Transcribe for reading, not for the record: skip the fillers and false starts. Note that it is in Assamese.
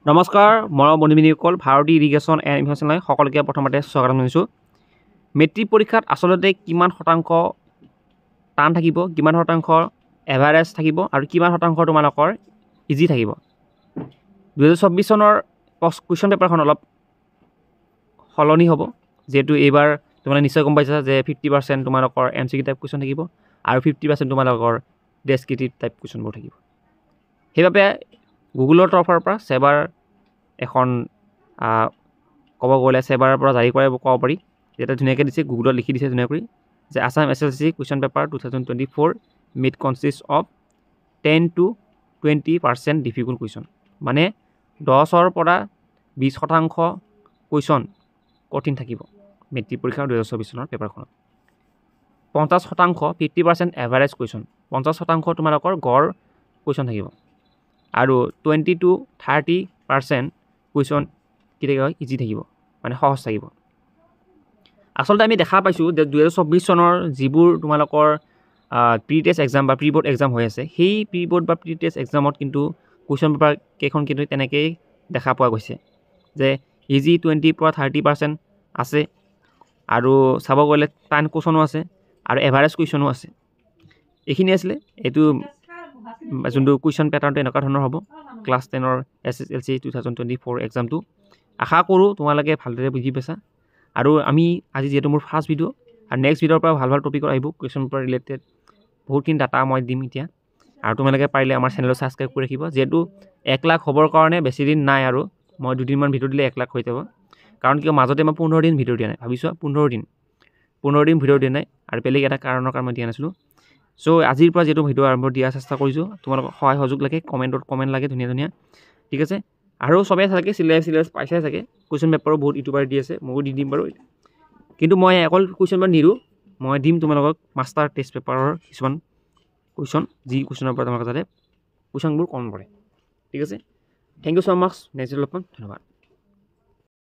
নমস্কাৰ মৰম বন্ধুমিনিসকল ভাৰতী ইৰিগেশ্যন এণ্ড ইনফৰমেশ্যন সকলোকে প্ৰথমতে স্বাগতম জনাইছোঁ মেট্ৰিক পৰীক্ষাত আচলতে কিমান শতাংশ টান থাকিব কিমান শতাংশ এভাৰেজ থাকিব আৰু কিমান শতাংশ তোমালোকৰ ইজি থাকিব 2024 চনৰ কুৱেশ্যন পেপাৰখন অলপ সলনি হ'ব যেহেতু এইবাৰ তোমালোকে নিশ্চয় গম পাইছা যে 50% তোমালোকৰ এমচিকিউ টাইপ কুৱেশ্যন থাকিব আৰু 50% তোমালোকৰ ডেছক্ৰিপটিভ টাইপ কুৱেশ্যনবোৰ থাকিব সেইবাবে গুগলৰ তৰফৰ পৰা সেবাৰ এখন ক'ব গ'লে সেবাৰ পৰা জাৰি কৰে ক'ব পাৰি যেটা ধুনীয়াকৈ দিছে গুগলত লিখি দিছে ধুনীয়াকৈ যে Assam SSC question paper 2024 mid consist of 10 to 20% difficult question মানে 10ৰ পৰা 20% কুৱেশ্যন কঠিন থাকিব মেট্ৰিক পৰীক্ষাৰ 2024 চনৰ পেপাৰখনত 50% 50% এভাৰেজ কুৱেশ্যন 50% তোমালোকৰ গড় কুৱেশ্যন থাকিব আৰু 20 to 30% কুৱেশ্যন কি থাকিব ইজি থাকিব মানে সহজ থাকিব আচলতে আমি দেখা পাইছোঁ যে 2024 চনৰ যিবোৰ তোমালোকৰ প্ৰি টেষ্ট এক্সাম বা প্ৰি বোৰ্ড এক্সাম হৈ আছে সেই প্ৰি বোৰ্ড বা প্ৰি টেষ্ট এক্সামত কিন্তু কুৱেশ্যন পেপাৰ কেইখন কিন্তু তেনেকেই দেখা পোৱা গৈছে যে ইজি 20 পৰা 30% আছে আৰু চাব গ'লে টান কুৱেশ্যনো আছে আৰু এভাৰেজ কুৱেশ্যনো আছে এইখিনি আছিলে এইটো যোনটো কুৱেশ্যন পেটাৰ্ণটো এনেকুৱা ধৰণৰ হ'ব ক্লাছ 10ৰ SSLC 2024 এক্সামটো আশা কৰোঁ তোমালোকে ভালদৰে বুজি পাইছা আৰু আমি আজি যিহেতু মোৰ ফাৰ্ষ্ট ভিডিঅ' আৰু নেক্সট ভিডিঅ'ৰ পৰা ভাল ভাল টপিকত আহিব কুৱেশ্যন পেপাৰ ৰিলেটেড বহুতখিনি ডাটা মই দিম এতিয়া আৰু তোমালোকে পাৰিলে আমাৰ চেনেলটো ছাবস্ক্ৰাইব কৰি ৰাখিব যিহেতু 1 লাখ হ'বৰ কাৰণে বেছি দিন নাই আৰু মই দুদিনমান ভিডিঅ' দিলে 1 লাখ হৈ যাব কাৰণ কিয় মাজতে মই 15 দিন ভিডিঅ' দিয়া নাই ভাবিছোঁ 15 দিন ভিডিঅ' দিয়া নাই আৰু বেলেগ এটা কাৰণৰ কাৰণে মই দিয়া নাছিলোঁ চ' আজিৰ পৰা যিহেতু ভিডিঅ' আৰম্ভ দিয়াৰ চেষ্টা কৰিছোঁ তোমালোকক সহায় সহযোগ লাগে কমেণ্ট লাগে ধুনীয়া ঠিক আছে আৰু চবেই চাগে চিলেবাছ পাইছে চাগে কুৱেশ্যন পেপাৰো বহুত ইউটিউবাৰ দি আছে ময়ো দি দিম বাৰু কিন্তু মই অকল কুৱেশ্যন পেপাৰ নিদিওঁ মই দিম তোমালোকক মাষ্টাৰ টেষ্ট পেপাৰৰ কিছুমান কুৱেশ্যন যি কুৱেশ্যনৰ পৰা তোমালোকে যাতে কুৱেশ্যনবোৰ কম পৰে ঠিক আছে thank you so' much next অলপমান ধন্যবাদ